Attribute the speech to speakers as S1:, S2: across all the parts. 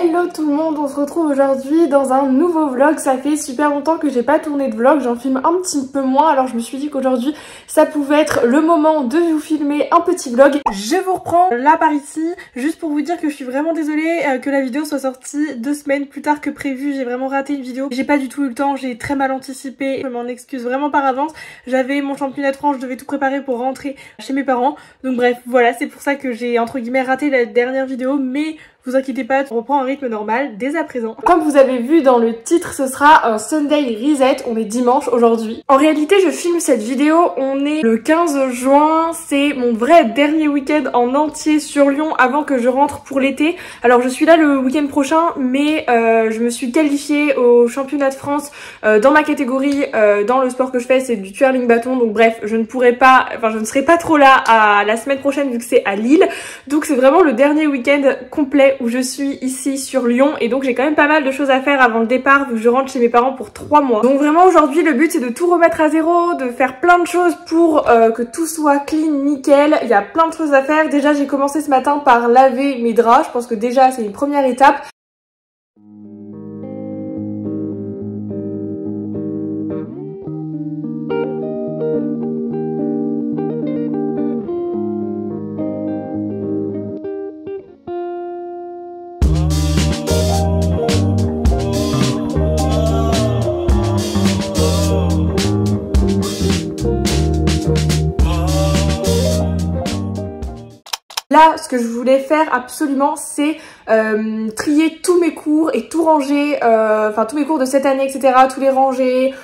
S1: Hello tout le monde, on se retrouve aujourd'hui dans un nouveau vlog. Ça fait super longtemps que j'ai pas tourné de vlog, j'en filme un petit peu moins, alors je me suis dit qu'aujourd'hui ça pouvait être le moment de vous filmer un petit vlog. Je vous reprends là par ici, juste pour vous dire que je suis vraiment désolée que la vidéo soit sortie 2 semaines plus tard que prévu. J'ai vraiment raté une vidéo, j'ai pas du tout eu le temps, j'ai très mal anticipé, je m'en excuse vraiment par avance. J'avais mon championnat de France, je devais tout préparer pour rentrer chez mes parents, donc bref voilà, c'est pour ça que j'ai entre guillemets raté la dernière vidéo, mais vous inquiétez pas, on reprend un rythme normal dès à présent. Comme vous avez vu dans le titre, ce sera un Sunday Reset, on est dimanche aujourd'hui. En réalité, je filme cette vidéo, on est le 15 juin, c'est mon vrai dernier week-end en entier sur Lyon avant que je rentre pour l'été. Alors je suis là le week-end prochain, mais je me suis qualifiée au championnat de France dans ma catégorie, dans le sport que je fais, c'est du twirling bâton, donc bref, je ne pourrai pas, enfin je ne serai pas trop là à la semaine prochaine vu que c'est à Lille, donc c'est vraiment le dernier week-end complet où je suis ici sur Lyon et donc j'ai quand même pas mal de choses à faire avant le départ vu que je rentre chez mes parents pour 3 mois. Donc vraiment aujourd'hui le but c'est de tout remettre à zéro, de faire plein de choses pour que tout soit clean, nickel. Il y a plein de choses à faire. Déjà j'ai commencé ce matin par laver mes draps, je pense que déjà c'est une première étape. Là, ce que je voulais faire absolument, c'est trier tous mes cours et tout ranger, enfin tous mes cours de cette année, etc. Tous les ranger,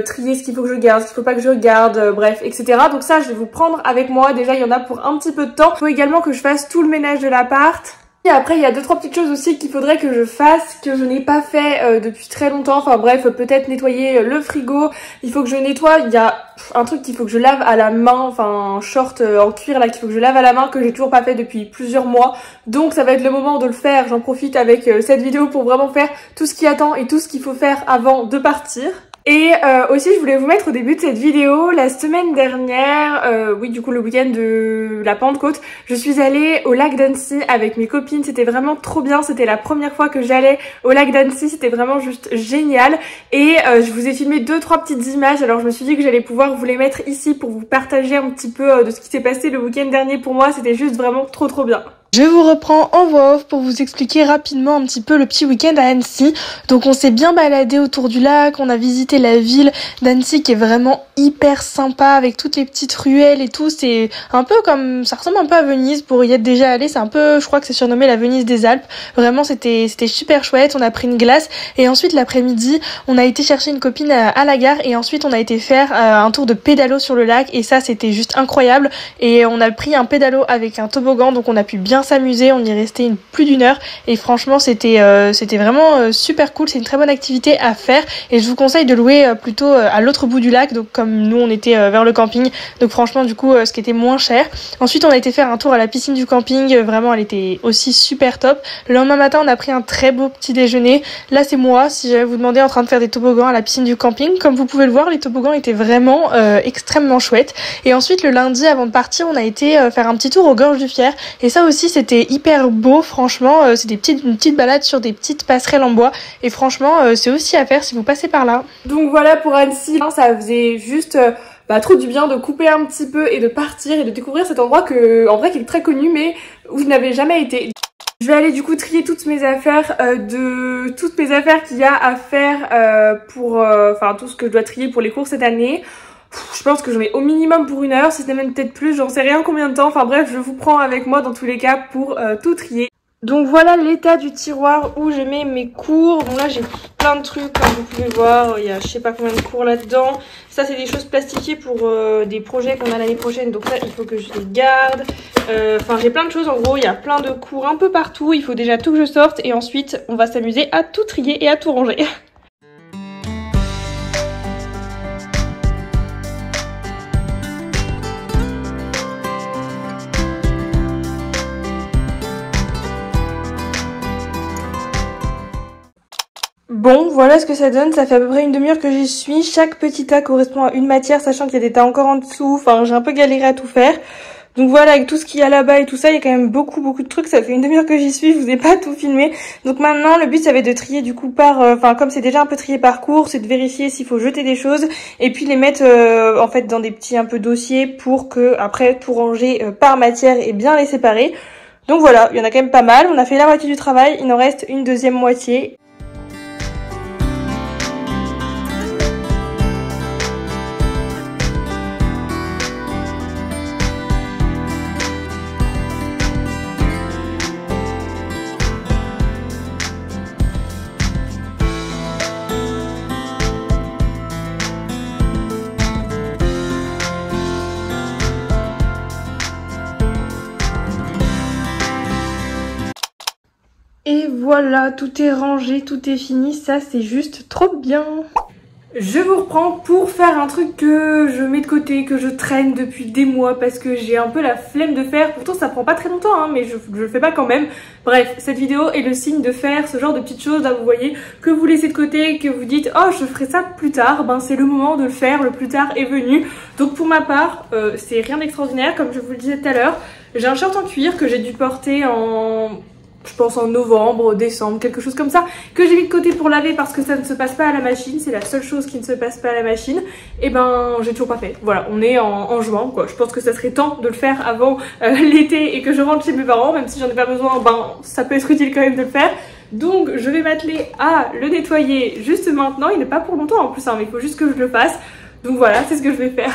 S1: trier ce qu'il faut que je garde, ce qu'il faut pas que je garde, bref, etc. Donc ça, je vais vous prendre avec moi. Déjà, il y en a pour un petit peu de temps. Il faut également que je fasse tout le ménage de l'appart. Et après il y a 2-3 petites choses aussi qu'il faudrait que je fasse, que je n'ai pas fait depuis très longtemps. Enfin bref, peut-être nettoyer le frigo, il faut que je nettoie, il y a un truc qu'il faut que je lave à la main, enfin un short en cuir là qu'il faut que je lave à la main, que j'ai toujours pas fait depuis plusieurs mois. Donc ça va être le moment de le faire, j'en profite avec cette vidéo pour vraiment faire tout ce qui attend et tout ce qu'il faut faire avant de partir. Et aussi je voulais vous mettre au début de cette vidéo, la semaine dernière, oui du coup le week-end de la Pentecôte, je suis allée au lac d'Annecy avec mes copines, c'était vraiment trop bien, c'était la première fois que j'allais au lac d'Annecy, c'était vraiment juste génial. Et je vous ai filmé 2-3 petites images, alors je me suis dit que j'allais pouvoir vous les mettre ici pour vous partager un petit peu de ce qui s'est passé le week-end dernier pour moi, c'était juste vraiment trop bien. Je vous reprends en voix off pour vous expliquer rapidement un petit peu le petit week-end à Annecy. Donc on s'est bien baladé autour du lac, on a visité la ville d'Annecy qui est vraiment hyper sympa avec toutes les petites ruelles et tout. C'est un peu comme, ça ressemble un peu à Venise pour y être déjà allé. C'est un peu, je crois que c'est surnommé la Venise des Alpes. Vraiment c'était super chouette, on a pris une glace et ensuite l'après-midi on a été chercher une copine à la gare et ensuite on a été faire un tour de pédalo sur le lac et ça c'était juste incroyable. Et on a pris un pédalo avec un toboggan donc on a pu bien s'amuser, on y est resté plus d'1 heure et franchement c'était vraiment super cool, c'est une très bonne activité à faire et je vous conseille de louer plutôt à l'autre bout du lac, donc comme nous on était vers le camping, donc franchement du coup ce qui était moins cher. Ensuite on a été faire un tour à la piscine du camping, vraiment elle était aussi super top. Le lendemain matin on a pris un très beau petit déjeuner, là c'est moi, si j'avais vous demandé, en train de faire des toboggans à la piscine du camping. Comme vous pouvez le voir, les toboggans étaient vraiment extrêmement chouettes. Et ensuite le lundi avant de partir on a été faire un petit tour aux Gorges du Fier et ça aussi c'était hyper beau, franchement, c'est une petite balade sur des petites passerelles en bois et franchement c'est aussi à faire si vous passez par là. Donc voilà pour Annecy, ça faisait juste trop du bien de couper un petit peu et de partir et de découvrir cet endroit que en vrai qui est très connu mais où je n'avais jamais été. Je vais aller du coup trier toutes mes affaires, qu'il y a à faire pour enfin tout ce que je dois trier pour les cours cette année. Je pense que j'en ai au minimum pour 1 heure, si ce n'est même peut-être plus, j'en sais rien combien de temps. Enfin bref, je vous prends avec moi dans tous les cas pour tout trier. Donc voilà l'état du tiroir où je mets mes cours. Bon là j'ai plein de trucs comme vous pouvez voir, il y a je sais pas combien de cours là-dedans. Ça c'est des choses plastifiées pour des projets qu'on a l'année prochaine, donc ça il faut que je les garde. Enfin j'ai plein de choses en gros, il y a plein de cours un peu partout, il faut déjà tout que je sorte et ensuite on va s'amuser à tout trier et à tout ranger. Bon, voilà ce que ça donne, ça fait à peu près une demi-heure que j'y suis. Chaque petit tas correspond à une matière, sachant qu'il y a des tas encore en dessous. Enfin, j'ai un peu galéré à tout faire. Donc voilà, avec tout ce qu'il y a là-bas et tout ça, il y a quand même beaucoup de trucs. Ça fait une demi-heure que j'y suis, je vous ai pas tout filmé. Donc maintenant, le but, ça va être de trier du coup par... Enfin, comme c'est déjà un peu trié par cours, c'est de vérifier s'il faut jeter des choses. Et puis les mettre en fait dans des petits un peu dossiers pour que après tout ranger par matière et bien les séparer. Donc voilà, il y en a quand même pas mal. On a fait la moitié du travail, il en reste une deuxième moitié. Et voilà, tout est rangé, tout est fini, ça c'est juste trop bien. Je vous reprends pour faire un truc que je mets de côté, que je traîne depuis des mois parce que j'ai un peu la flemme de faire. Pourtant ça prend pas très longtemps hein, mais je le fais pas quand même. Bref, cette vidéo est le signe de faire ce genre de petites choses là, vous voyez, que vous laissez de côté, que vous dites oh je ferai ça plus tard. Ben c'est le moment de le faire, le plus tard est venu. Donc pour ma part, c'est rien d'extraordinaire comme je vous le disais tout à l'heure. J'ai un short en cuir que j'ai dû porter en... je pense en novembre, décembre, quelque chose comme ça, que j'ai mis de côté pour laver parce que ça ne se passe pas à la machine, c'est la seule chose qui ne se passe pas à la machine, et ben j'ai toujours pas fait. Voilà, on est en juin quoi, je pense que ça serait temps de le faire avant l'été et que je rentre chez mes parents, même si j'en ai pas besoin, ben ça peut être utile quand même de le faire. Donc je vais m'atteler à le nettoyer juste maintenant, il n'est pas pour longtemps en plus, hein, mais il faut juste que je le fasse. Donc voilà, c'est ce que je vais faire.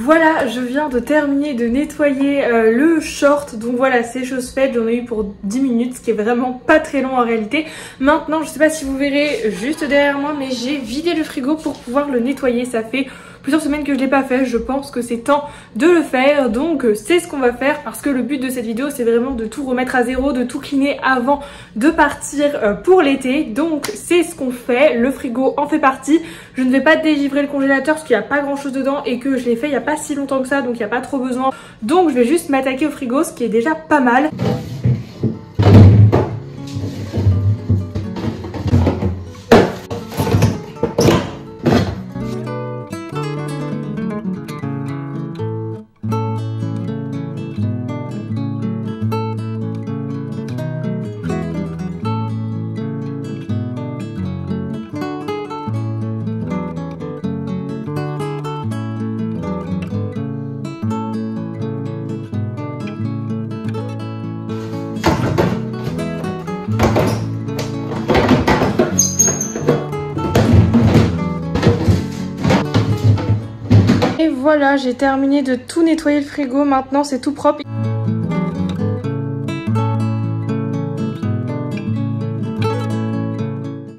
S1: Voilà, je viens de terminer de nettoyer le short, donc voilà, c'est chose faite, j'en ai eu pour 10 minutes, ce qui est vraiment pas très long en réalité. Maintenant, je sais pas si vous verrez juste derrière moi, mais j'ai vidé le frigo pour pouvoir le nettoyer, ça fait plusieurs semaines que je l'ai pas fait, je pense que c'est temps de le faire, donc c'est ce qu'on va faire parce que le but de cette vidéo c'est vraiment de tout remettre à zéro, de tout cleaner avant de partir pour l'été, donc c'est ce qu'on fait, le frigo en fait partie. Je ne vais pas délivrer le congélateur parce qu'il n'y a pas grand chose dedans et que je l'ai fait il n'y a pas si longtemps que ça, donc il n'y a pas trop besoin, donc je vais juste m'attaquer au frigo, ce qui est déjà pas mal. Et voilà, j'ai terminé de tout nettoyer le frigo, maintenant c'est tout propre.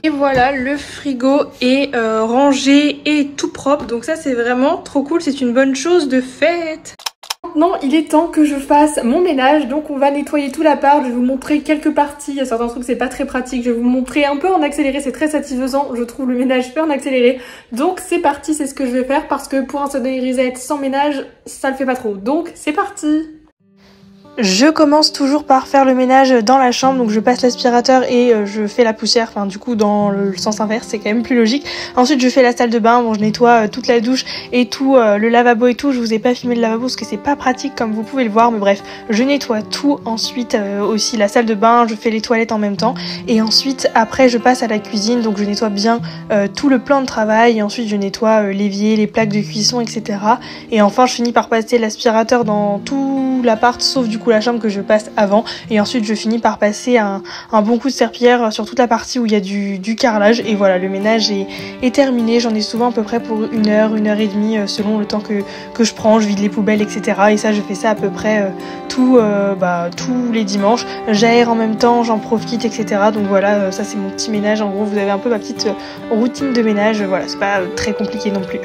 S1: Et voilà, le frigo est rangé et tout propre, donc ça c'est vraiment trop cool, c'est une bonne chose de fête. Maintenant, il est temps que je fasse mon ménage, donc on va nettoyer tout l'appart, je vais vous montrer quelques parties, il y a certains trucs c'est pas très pratique, je vais vous montrer un peu en accéléré, c'est très satisfaisant, je trouve le ménage super en accéléré, donc c'est parti, c'est ce que je vais faire parce que pour un Sunday Reset sans ménage, ça le fait pas trop, donc c'est parti. Je commence toujours par faire le ménage dans la chambre, donc je passe l'aspirateur et je fais la poussière, enfin du coup dans le sens inverse, c'est quand même plus logique. Ensuite je fais la salle de bain, bon je nettoie toute la douche et tout, le lavabo et tout, je vous ai pas filmé le lavabo parce que c'est pas pratique comme vous pouvez le voir, mais bref, je nettoie tout, ensuite aussi la salle de bain, je fais les toilettes en même temps, et ensuite après je passe à la cuisine, donc je nettoie bien tout le plan de travail, et ensuite je nettoie l'évier, les plaques de cuisson, etc. Et enfin je finis par passer l'aspirateur dans tout l'appart, sauf du coup la chambre que je passe avant, et ensuite je finis par passer un bon coup de serpillière sur toute la partie où il y a du carrelage, et voilà, le ménage est terminé. J'en ai souvent à peu près pour une heure et demie selon le temps que je prends, je vide les poubelles, etc. Et ça je fais ça à peu près tous les dimanches, j'aère en même temps, j'en profite, etc. Donc voilà, ça c'est mon petit ménage, en gros vous avez un peu ma petite routine de ménage, voilà, c'est pas très compliqué non plus.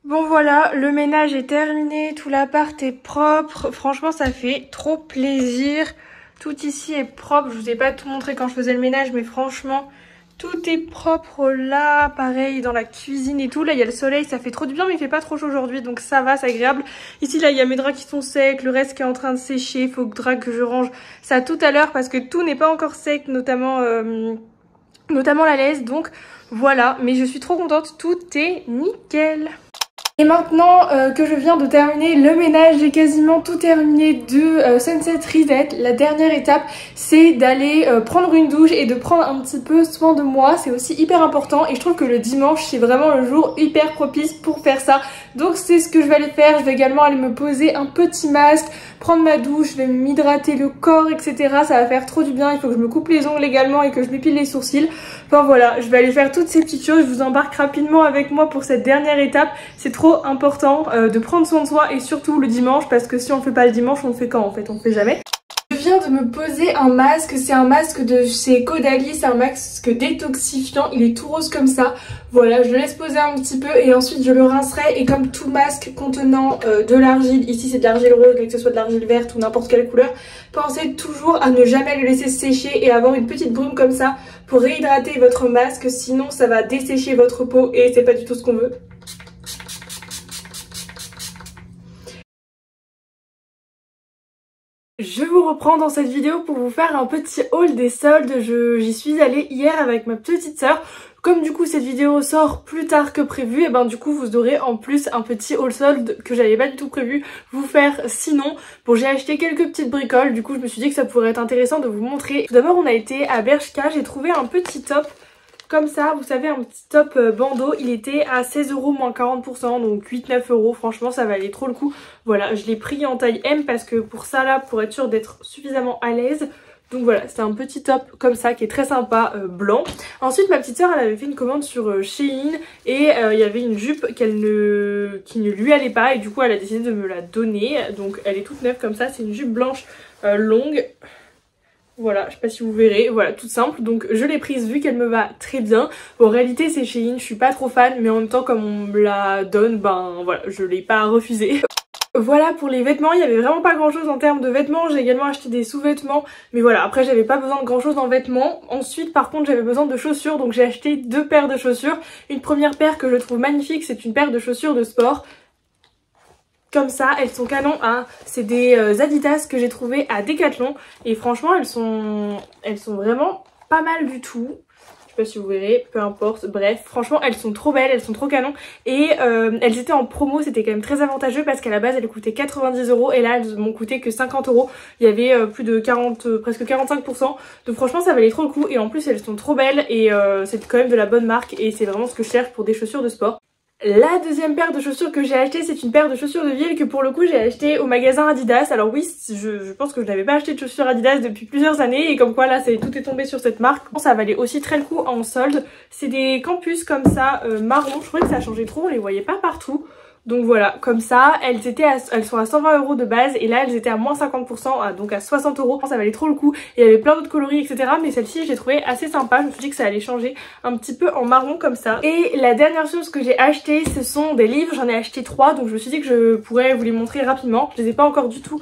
S1: Bon voilà, le ménage est terminé, tout l'appart est propre, franchement ça fait trop plaisir, tout ici est propre, je vous ai pas tout montré quand je faisais le ménage mais franchement Tout est propre là, pareil dans la cuisine et tout. Là il y a le soleil, ça fait trop du bien mais il fait pas trop chaud aujourd'hui donc ça va, c'est agréable. Ici là il y a mes draps qui sont secs, le reste qui est en train de sécher. Il faut que je range ça tout à l'heure parce que tout n'est pas encore sec, notamment la laisse. Donc voilà, mais je suis trop contente, tout est nickel. Et maintenant que je viens de terminer le ménage, j'ai quasiment tout terminé de Sunset Reset. La dernière étape, c'est d'aller prendre une douche et de prendre un petit peu soin de moi. C'est aussi hyper important et je trouve que le dimanche, c'est vraiment le jour hyper propice pour faire ça. Donc c'est ce que je vais aller faire. Je vais également aller me poser un petit masque, prendre ma douche, je vais m'hydrater le corps, etc. Ça va faire trop du bien. Il faut que je me coupe les ongles également et que je m'épile les sourcils. Enfin voilà, je vais aller faire toutes ces petites choses. Je vous embarque rapidement avec moi pour cette dernière étape. C'est trop important de prendre soin de soi et surtout le dimanche parce que si on le fait pas le dimanche, on le fait quand en fait? On le fait jamais. Je viens de me poser un masque, c'est un masque de chez Caudalie, c'est un masque détoxifiant, il est tout rose comme ça. Voilà, je le laisse poser un petit peu et ensuite je le rincerai et comme tout masque contenant de l'argile, ici c'est de l'argile rose, mais que ce soit de l'argile verte ou n'importe quelle couleur, pensez toujours à ne jamais le laisser sécher et avoir une petite brume comme ça pour réhydrater votre masque, sinon ça va dessécher votre peau et c'est pas du tout ce qu'on veut. Je vous reprends dans cette vidéo pour vous faire un petit haul des soldes. J'y suis allée hier avec ma petite sœur. Comme du coup cette vidéo sort plus tard que prévu, et ben du coup vous aurez en plus un petit haul solde que j'avais pas du tout prévu vous faire sinon. Bon, j'ai acheté quelques petites bricoles, du coup je me suis dit que ça pourrait être intéressant de vous montrer. Tout d'abord on a été à Bershka, j'ai trouvé un petit top comme ça, vous savez, un petit top bandeau, il était à 16 € moins 40%, donc 8-9 €, franchement ça valait trop le coup. Voilà, je l'ai pris en taille M parce que pour ça là, pour être sûr d'être suffisamment à l'aise. Donc voilà, c'est un petit top comme ça qui est très sympa, blanc. Ensuite ma petite sœur elle avait fait une commande sur Shein et il y avait une jupe qui ne lui allait pas et du coup elle a décidé de me la donner. Donc elle est toute neuve comme ça, c'est une jupe blanche longue. Voilà, je sais pas si vous verrez, voilà, toute simple. Donc je l'ai prise vu qu'elle me va très bien. Bon, en réalité c'est Shein, je suis pas trop fan, mais en même temps comme on me la donne, ben voilà, je l'ai pas refusée. Voilà pour les vêtements, il y avait vraiment pas grand chose en termes de vêtements. J'ai également acheté des sous-vêtements, mais voilà, après j'avais pas besoin de grand chose en vêtements. Ensuite par contre j'avais besoin de chaussures, donc j'ai acheté 2 paires de chaussures. Une première paire que je trouve magnifique, c'est une paire de chaussures de sport. Comme ça, elles sont canon, hein. C'est des Adidas que j'ai trouvé à Decathlon et franchement elles sont vraiment pas mal du tout. Je sais pas si vous verrez, peu importe, bref, franchement elles sont trop belles, elles sont trop canon et elles étaient en promo, c'était quand même très avantageux parce qu'à la base elles coûtaient 90 € et là elles m'ont coûté que 50 €. Il y avait plus de 40, presque 45%, donc franchement ça valait trop le coup et en plus elles sont trop belles et c'est quand même de la bonne marque et c'est vraiment ce que je cherche pour des chaussures de sport. La deuxième paire de chaussures que j'ai acheté, c'est une paire de chaussures de ville que pour le coup j'ai acheté au magasin Adidas. Alors oui, je pense que je n'avais pas acheté de chaussures Adidas depuis plusieurs années et comme quoi là tout est tombé sur cette marque. Ça valait aussi très le coup en solde. C'est des campus comme ça marron, je trouvais que ça changeait trop, on les voyait pas partout. Donc voilà, comme ça, elles sont à 120 € de base et là elles étaient à moins 50%, donc à 60 €. Ça valait trop le coup. Il y avait plein d'autres coloris, etc. Mais celle-ci, je l'ai trouvée assez sympa. Je me suis dit que ça allait changer un petit peu en marron comme ça. Et la dernière chose que j'ai acheté, ce sont des livres. J'en ai acheté 3, donc je me suis dit que je pourrais vous les montrer rapidement. Je les ai pas encore du tout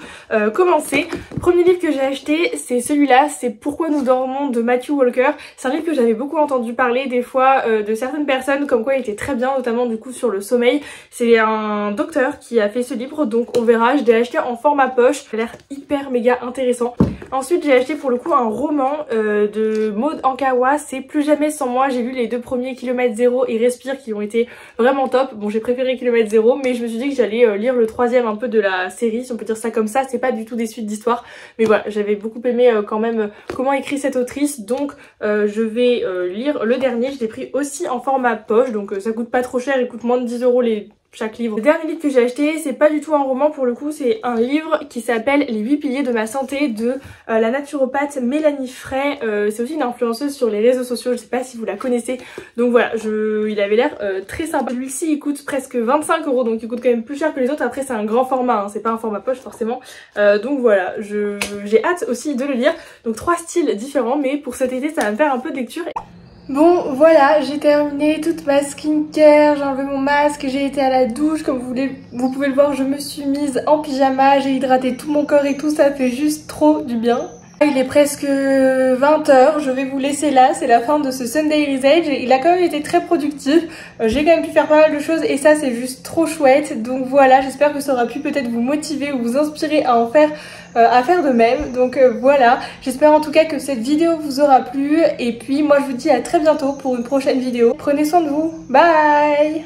S1: commencé. Premier livre que j'ai acheté, c'est celui-là, c'est Pourquoi nous dormons de Matthew Walker. C'est un livre que j'avais beaucoup entendu parler des fois de certaines personnes, comme quoi il était très bien, notamment du coup sur le sommeil. C'est un docteur qui a fait ce livre, donc on verra. Je l'ai acheté en format poche, ça a l'air hyper méga intéressant. Ensuite j'ai acheté pour le coup un roman de Maud Ankawa, c'est Plus jamais sans moi. J'ai lu les 2 premiers, Kilomètre Zéro et Respire, qui ont été vraiment top. Bon, j'ai préféré Kilomètre Zéro, mais je me suis dit que j'allais lire le 3e un peu de la série, si on peut dire ça comme ça. C'est pas du tout des suites d'histoire, mais voilà, j'avais beaucoup aimé quand même comment écrit cette autrice, donc je vais lire le dernier. Je l'ai pris aussi en format poche, donc ça coûte pas trop cher, il coûte moins de 10 € chaque livre. Le dernier livre que j'ai acheté, c'est pas du tout un roman pour le coup, c'est un livre qui s'appelle Les 8 piliers de ma santé de la naturopathe Mélanie Frey. C'est aussi une influenceuse sur les réseaux sociaux, je sais pas si vous la connaissez. Donc voilà, il avait l'air très sympa. Celui-ci il coûte presque 25 €, donc il coûte quand même plus cher que les autres. Après c'est un grand format, hein, c'est pas un format poche forcément. Donc voilà, j'ai hâte aussi de le lire. Donc 3 styles différents, mais pour cet été ça va me faire un peu de lecture. Bon voilà, j'ai terminé toute ma skincare, j'ai enlevé mon masque, j'ai été à la douche, comme vous pouvez le voir, je me suis mise en pyjama, j'ai hydraté tout mon corps et tout, ça fait juste trop du bien. Il est presque 20h, je vais vous laisser là, c'est la fin de ce Sunday Reset. Il a quand même été très productif, j'ai quand même pu faire pas mal de choses et ça c'est juste trop chouette. Donc voilà, j'espère que ça aura pu peut-être vous motiver ou vous inspirer à en faire, à faire de même. Donc voilà, j'espère en tout cas que cette vidéo vous aura plu et puis moi je vous dis à très bientôt pour une prochaine vidéo. Prenez soin de vous, bye.